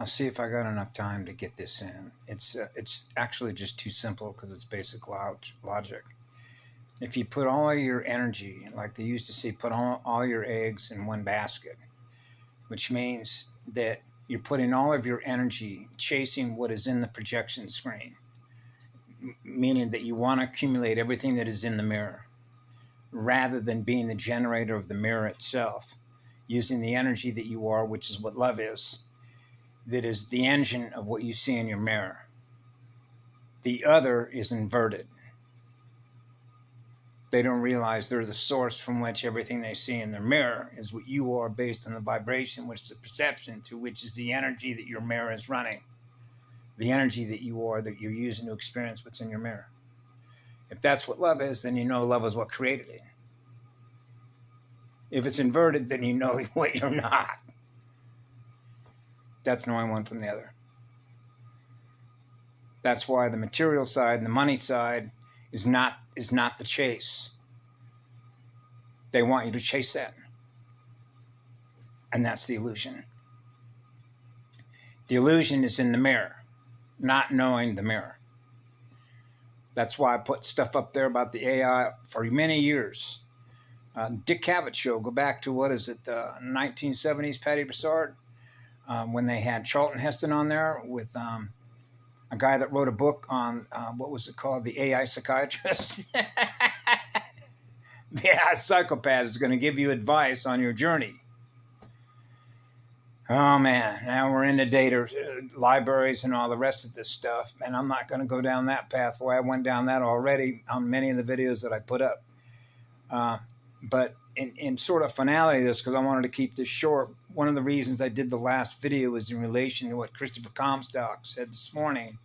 I'll see if I got enough time to get this in. It's actually just too simple because it's basic logic. If you put all your energy, like they used to say, put all your eggs in one basket, which means that you're putting all of your energy chasing what is in the projection screen, meaning that you want to accumulate everything that is in the mirror rather than being the generator of the mirror itself, using the energy that you are, which is what love is, that is the engine of what you see in your mirror. The other is inverted. They don't realize they're the source from which everything they see in their mirror is what you are, based on the vibration, which is the perception, through which is the energy that your mirror is running. The energy that you are, that you're using to experience what's in your mirror. If that's what love is, then you know love is what created it. If it's inverted, then you know what you're not. That's knowing one from the other. That's why the material side and the money side is not the chase. They want you to chase that. And that's the illusion. The illusion is in the mirror, not knowing the mirror. That's why I put stuff up there about the AI for many years. Dick Cavett show, go back to, 1970s, Patty Broussard, when they had Charlton Heston on there with a guy that wrote a book on, what was it called? The AI Psychiatrist. The AI Psychopath is going to give you advice on your journey. Oh, man, now we're into data libraries and all the rest of this stuff, and I'm not going to go down that pathway. I went down that already on many of the videos that I put up. But in sort of finality of this, because I wanted to keep this short, one of the reasons I did the last video was in relation to what Christopher Comstock said this morning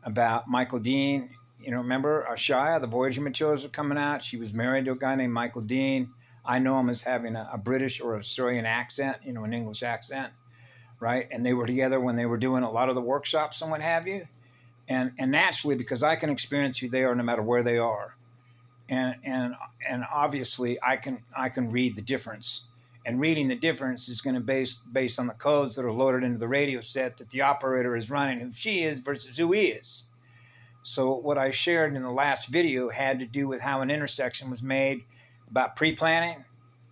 about Michael Dean. You know, remember Ashaya, the Voyager materials are coming out. She was married to a guy named Michael Dean. I know him as having a British or Australian accent, you know, an English accent, right? And they were together when they were doing a lot of the workshops and what have you. And naturally, because I can experience who they are no matter where they are. And obviously I can read the difference. And reading the difference is going to based on the codes that are loaded into the radio set that the operator is running, who she is versus who he is. So what I shared in the last video had to do with how an intersection was made about pre-planning,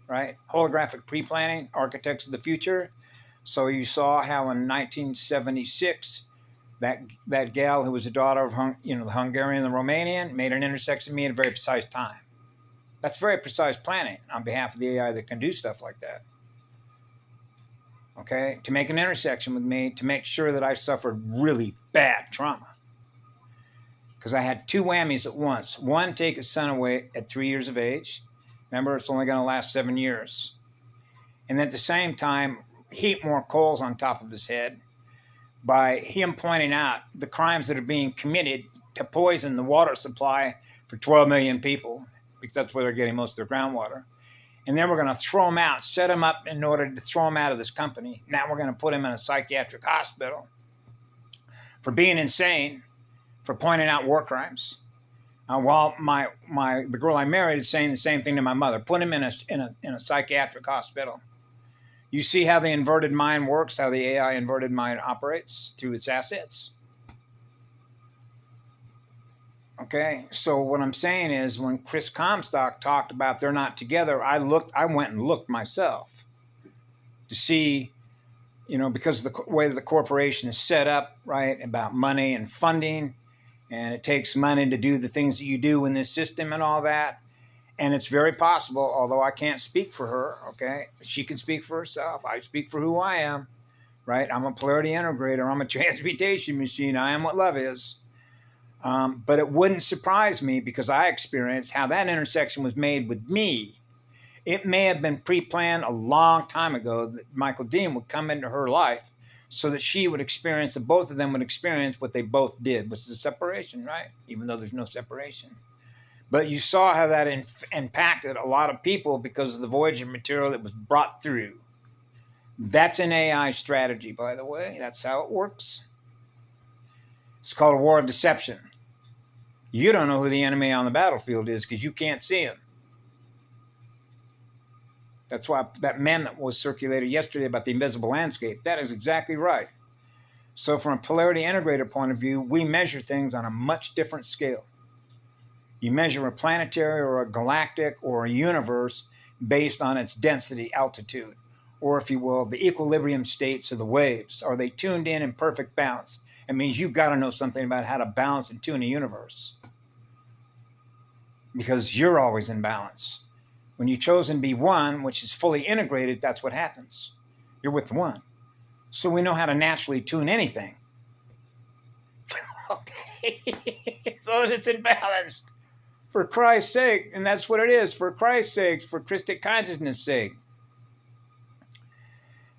right? Holographic pre-planning, architects of the future. So you saw how in 1976, that gal who was a daughter of the Hungarian and the Romanian made an intersection with me at a very precise time. That's very precise planning on behalf of the AI that can do stuff like that. Okay, to make an intersection with me to make sure that I suffered really bad trauma. Because I had two whammies at once. One, take his son away at 3 years of age. Remember, it's only going to last 7 years. And at the same time, heap more coals on top of his head by him pointing out the crimes that are being committed to poison the water supply for 12 million people, because that's where they're getting most of their groundwater. And then we're going to throw him out, set him up in order to throw him out of this company. Now we're going to put him in a psychiatric hospital for being insane, for pointing out war crimes. While the girl I married is saying the same thing to my mother. Put him in a psychiatric hospital. You see how the inverted mind works, how the AI inverted mind operates through its assets? Okay, so what I'm saying is when Chris Comstock talked about they're not together, I went and looked myself to see, because of the way that the corporation is set up, right, about money and funding, and it takes money to do the things that you do in this system and all that. And it's very possible, although I can't speak for her, okay? She can speak for herself. I speak for who I am, right? I'm a polarity integrator. I'm a transmutation machine. I am what love is. But it wouldn't surprise me, because I experienced how that intersection was made with me. It may have been pre-planned a long time ago that Michael Dean would come into her life so that she would experience, that both of them would experience what they both did, which is a separation, right? Even though there's no separation. But you saw how that impacted a lot of people because of the Voyager material that was brought through. That's an AI strategy, by the way. That's how it works. It's called a war of deception. You don't know who the enemy on the battlefield is because you can't see him. That's why that meme that was circulated yesterday about the invisible landscape, that is exactly right. So from a polarity integrator point of view, we measure things on a much different scale. You measure a planetary or a galactic or a universe based on its density, altitude, or if you will, the equilibrium states of the waves. Are they tuned in perfect balance? It means you've got to know something about how to balance and tune a universe, because you're always in balance. When you've chosen to be one, which is fully integrated, that's what happens. You're with one. So we know how to naturally tune anything. Okay. So that it's in balance. For Christ's sake, and that's what it is, for Christ's sake, for Christic consciousness' sake.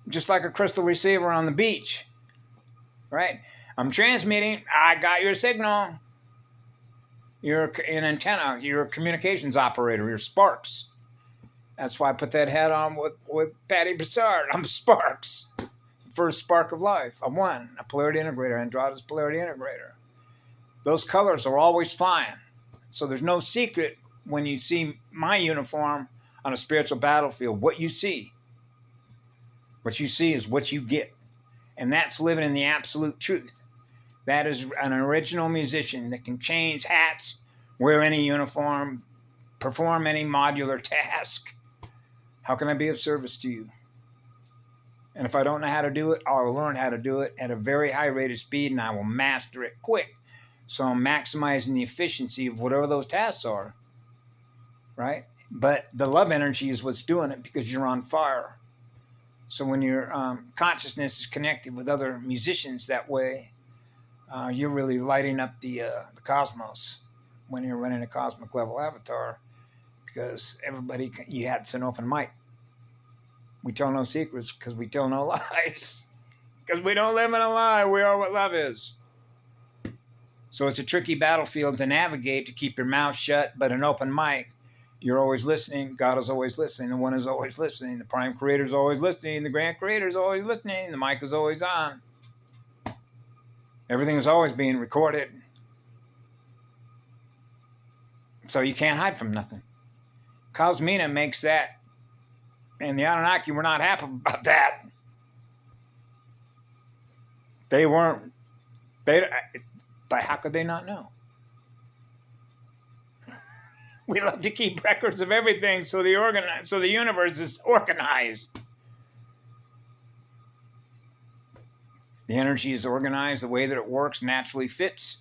Just like a crystal receiver on the beach, right? I'm transmitting, I got your signal. You're an antenna, you're a communications operator, you're Sparks. That's why I put that hat on with Patty Broussard. I'm Sparks. First spark of life. I'm one, a polarity integrator, Andromeda's polarity integrator. Those colors are always flying. So there's no secret when you see my uniform on a spiritual battlefield, what you see. What you see is what you get. And that's living in the absolute truth. That is an original musician that can change hats, wear any uniform, perform any modular task. How can I be of service to you? And if I don't know how to do it, I'll learn how to do it at a very high rate of speed, and I will master it quick. So I'm maximizing the efficiency of whatever those tasks are, right? But the love energy is what's doing it, because you're on fire. So when your consciousness is connected with other musicians that way, you're really lighting up the cosmos when you're running a cosmic level avatar, because everybody, it's an open mic. We tell no secrets because we tell no lies, because we don't live in a lie. We are what love is. So it's a tricky battlefield to navigate, to keep your mouth shut, but an open mic. You're always listening. God is always listening. The One is always listening. The Prime Creator is always listening. The Grand Creator is always listening. The mic is always on. Everything is always being recorded. So you can't hide from nothing. Cosmina makes that. And the Anunnaki were not happy about that. They weren't. But how could they not know? We love to keep records of everything, so the universe is organized. The energy is organized. The way that it works naturally fits.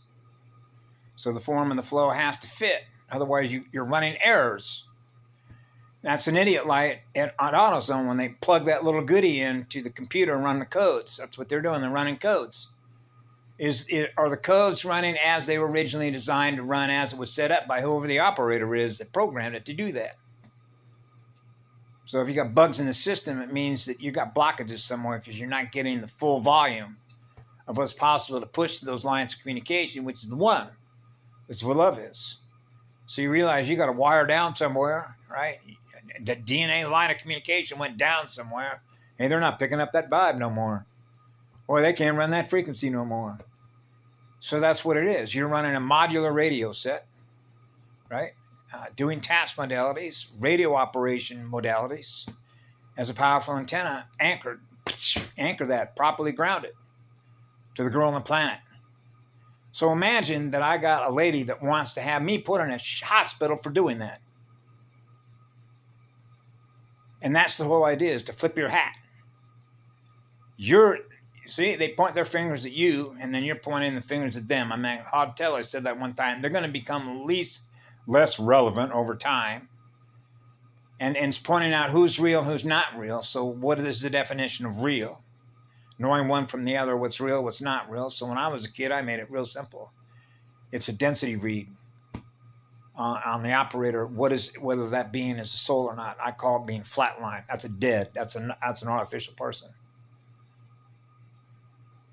So the form and the flow has to fit. Otherwise, you're running errors. That's an idiot light at AutoZone when they plug that little goodie into the computer and run the codes. That's what they're doing. They're running codes. Are the codes running as they were originally designed to run, as it was set up by whoever the operator is that programmed it to do that? So if you got bugs in the system, it means that you got blockages somewhere, because you're not getting the full volume of what's possible to push to those lines of communication, which is the one, which is what love is. So you realize you got to wire down somewhere, right? The DNA line of communication went down somewhere. Hey, they're not picking up that vibe no more. Or they can't run that frequency no more. So that's what it is. You're running a modular radio set, right? Doing task modalities, radio operation modalities, as a powerful antenna, anchor that, properly grounded to the girl on the planet. So imagine that I got a lady that wants to have me put in a hospital for doing that. And that's the whole idea, is to flip your hat. See, they point their fingers at you, and then you're pointing the fingers at them. I mean, Hod Teller said that one time. They're going to become less relevant over time. And it's pointing out who's real, who's not real. So what is the definition of real? Knowing one from the other, what's real, what's not real. So when I was a kid, I made it real simple. It's a density read on the operator, whether that being is a soul or not. I call it being flatline. That's a dead. That's an artificial person.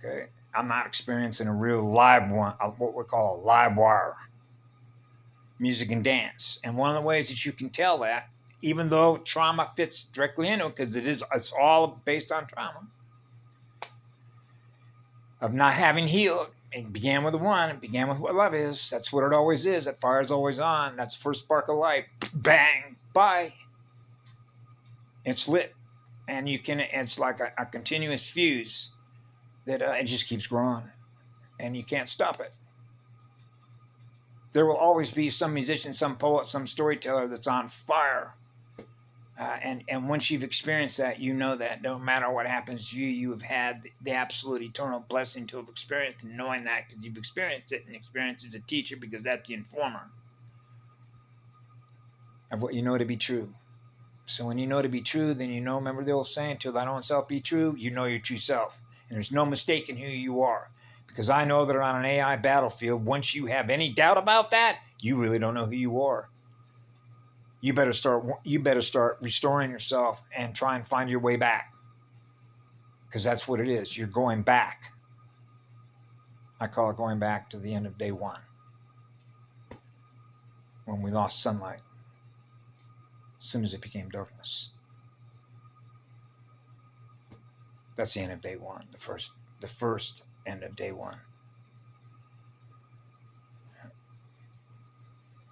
Okay, I'm not experiencing a real live one, what we call a live wire, music and dance. And one of the ways that you can tell that, even though trauma fits directly into it, because it's all based on trauma, of not having healed. It began with the one. It began with what love is. That's what it always is. That fire is always on. That's the first spark of light. Bang, bye. It's lit, and it's like a continuous fuse. that it just keeps growing, and you can't stop it. There will always be some musician, some poet, some storyteller that's on fire. And once you've experienced that, you know that no matter what happens to you, you have had the absolute eternal blessing to have experienced, and knowing that because you've experienced it, and experience as a teacher because that's the informer of what you know to be true. So when you know to be true, then you know, remember the old saying, till thine own self be true, you know your true self. And there's no mistaking who you are. Because I know that on an AI battlefield, once you have any doubt about that, you really don't know who you are. You better start restoring yourself and try and find your way back. Because that's what it is. You're going back. I call it going back to the end of day one, when we lost sunlight as soon as it became darkness. That's the end of day one, the first end of day one.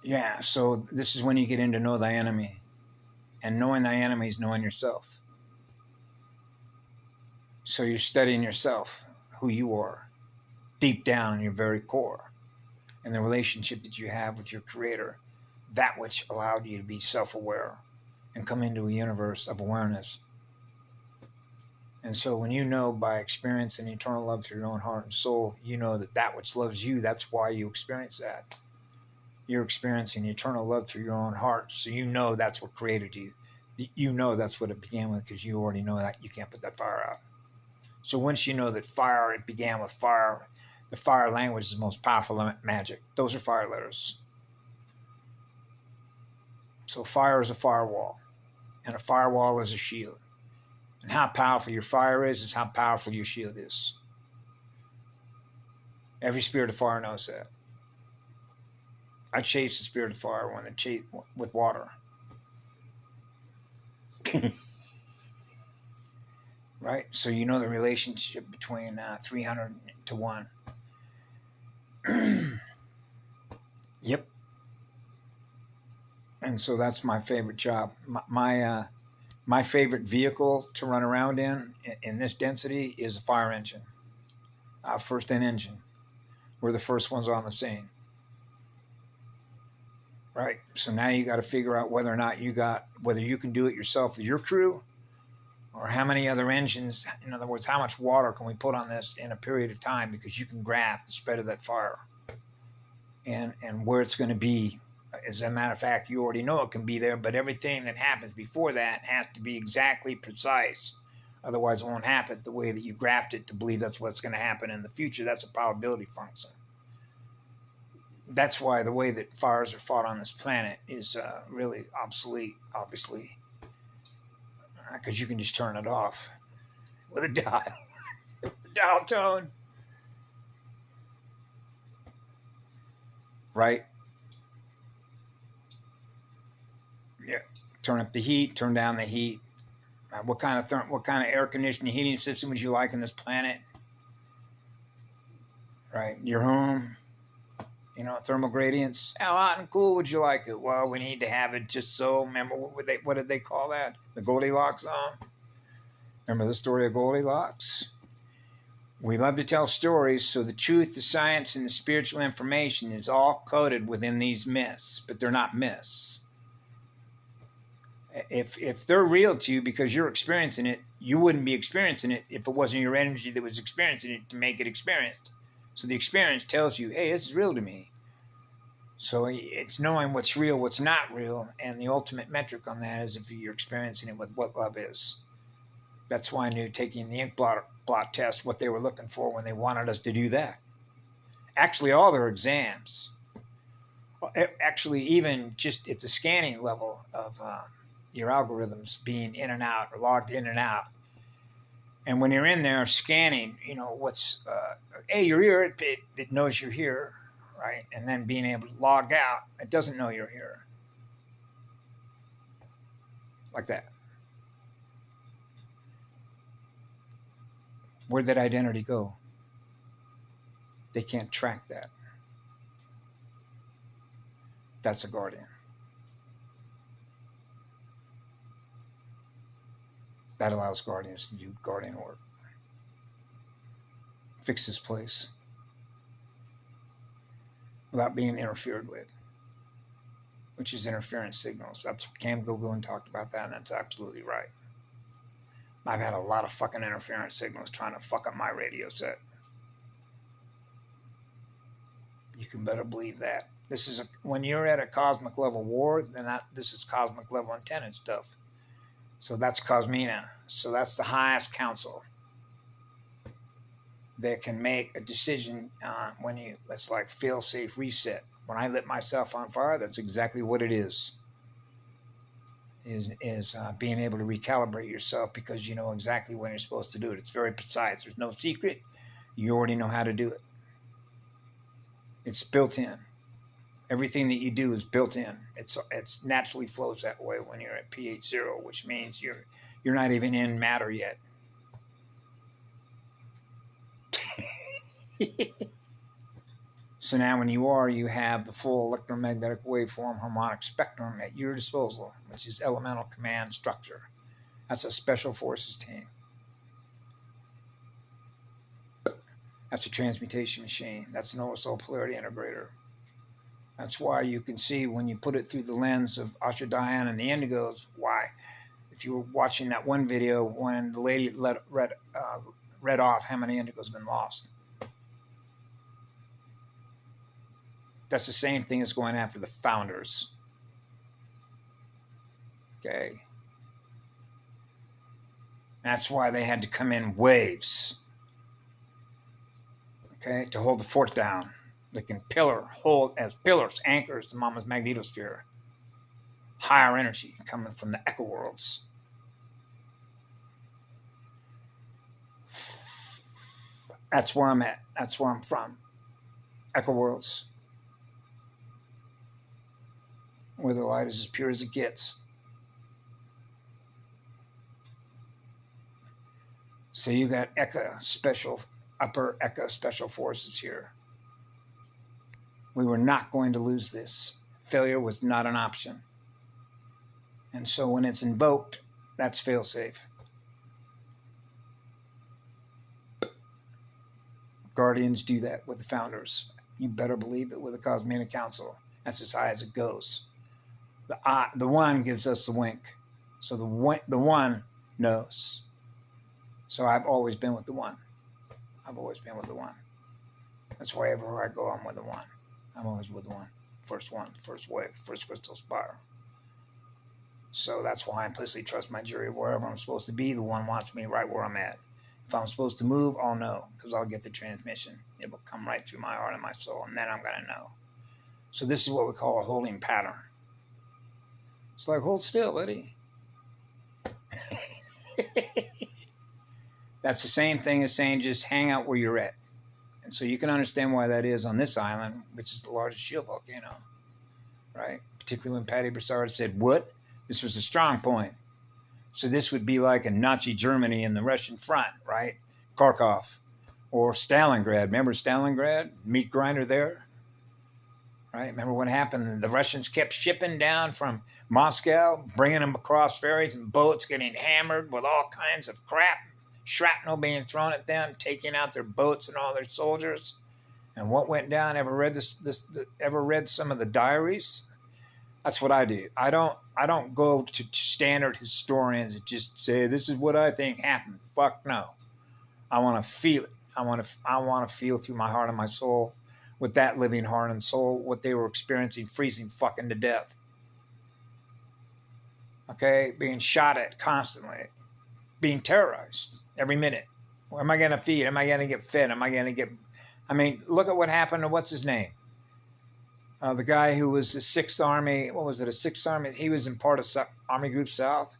Yeah, so this is when you get into know thy enemy. And knowing thy enemy is knowing yourself. So you're studying yourself, who you are, deep down in your very core, and the relationship that you have with your Creator, that which allowed you to be self-aware and come into a universe of awareness. And so when you know by experiencing eternal love through your own heart and soul, you know that that which loves you, that's why you experience that. You're experiencing eternal love through your own heart, so you know that's what created you. You know that's what it began with, because you already know that you can't put that fire out. So once you know that fire, it began with fire, the fire language is the most powerful magic. Those are fire letters. So fire is a firewall, and a firewall is a shield. And how powerful your fire is how powerful your shield is. Every spirit of fire knows that. I chase the spirit of fire when I chase with water. Right? So you know the relationship between 300 to 1. Yep. And so that's my favorite job. My favorite vehicle to run around in this density is a fire engine. First in engine. We're the first ones on the scene. Right. So now you got to figure out whether or not whether you can do it yourself with your crew, or how many other engines. In other words, how much water can we put on this in a period of time, because you can graph the spread of that fire and where it's going to be. As a matter of fact, you already know it can be there, but everything that happens before that has to be exactly precise. Otherwise, it won't happen the way that you graphed it to believe that's what's going to happen in the future. That's a probability function. That's why the way that fires are fought on this planet is really obsolete, obviously, because you can just turn it off with a dial, the dial tone, right? Yeah, turn up the heat, turn down the heat. What kind of air conditioning heating system would you like on this planet? Right, your home. Thermal gradients. How hot and cool would you like it? Well, we need to have it just so. Remember what did they call that? The Goldilocks zone. Remember the story of Goldilocks? We love to tell stories, so the truth, the science, and the spiritual information is all coded within these myths, but they're not myths. If they're real to you because you're experiencing it, you wouldn't be experiencing it if it wasn't your energy that was experiencing it to make it experienced. So the experience tells you, hey, this is real to me. So it's knowing what's real, what's not real, and the ultimate metric on that is if you're experiencing it with what love is. That's why I knew taking the ink blot test, what they were looking for when they wanted us to do that. Actually, all their exams, actually even just at the scanning level of your algorithms being in and out or logged in and out. And when you're in there scanning, what's, hey, you're here, it knows you're here, right? And then being able to log out, it doesn't know you're here. Like that. Where'd that identity go? They can't track that. That's a guardian. That allows guardians to do guardian work. fix this place without being interfered with, which is interference signals. That's Cam Gogo talked about that, and that's absolutely right. I've had a lot of fucking interference signals trying to fuck up my radio set. You can better believe that. This is when you're at a cosmic level war, then this is cosmic level antenna stuff. So that's Cosmina. So that's the highest council that can make a decision when it's like fail-safe reset. When I lit myself on fire, that's exactly what it is being able to recalibrate yourself because you know exactly when you're supposed to do it. It's very precise. There's no secret. You already know how to do it. It's built in. Everything that you do is built in. It's naturally flows that way when you're at pH 0, which means you're not even in matter yet. So now when you have the full electromagnetic waveform harmonic spectrum at your disposal, which is elemental command structure. That's a special forces team. That's a transmutation machine. That's an OSO polarity integrator. That's why you can see when you put it through the lens of Asha Diane and the Indigos, why. If you were watching that one video when the lady read off how many Indigos have been lost. That's the same thing as going after the founders. Okay. That's why they had to come in waves. Okay, to hold the fort down. They can hold as pillars, anchors, the mama's magnetosphere. Higher energy coming from the echo worlds. That's where I'm at. That's where I'm from. Echo worlds. Where the light is as pure as it gets. So you got upper Eka special forces here. We were not going to lose this. Failure was not an option. And so when it's invoked, that's fail-safe. Guardians do that with the founders. You better believe it with the Cosmic Council. That's as high as it goes. The one gives us the wink. So the one knows. So I've always been with the one. I've always been with the one. That's why everywhere I go, I'm with the one. I'm always with the one. First wave, first crystal spire. So that's why I implicitly trust my jury. Wherever I'm supposed to be, the one wants me right where I'm at. If I'm supposed to move, I'll know because I'll get the transmission. It will come right through my heart and my soul, and then I'm going to know. So this is what we call a holding pattern. It's like, hold still, buddy. That's the same thing as saying just hang out where you're at. And so you can understand why that is on this island, which is the largest shield volcano, right? Particularly when Patty Broussard said, what? This was a strong point. So this would be like in Nazi Germany in the Russian front, right? Kharkov or Stalingrad. Remember Stalingrad? Meat grinder there, right? Remember what happened? The Russians kept shipping down from Moscow, bringing them across ferries and boats, getting hammered with all kinds of crap. Shrapnel being thrown at them, taking out their boats and all their soldiers. And what went down? Ever read some of the diaries? That's what I do. I don't go to standard historians and just say this is what I think happened. Fuck no. I want to feel it. I want to feel through my heart and my soul, with that living heart and soul, what they were experiencing, freezing fucking to death. Okay, being shot at constantly, being terrorized every minute. Am I going to feed? Am I going to get fed? Am I going to get... I mean, look at what happened to what's his name? The guy who was the 6th Army, what was it, a 6th Army? He was in part of Army Group South.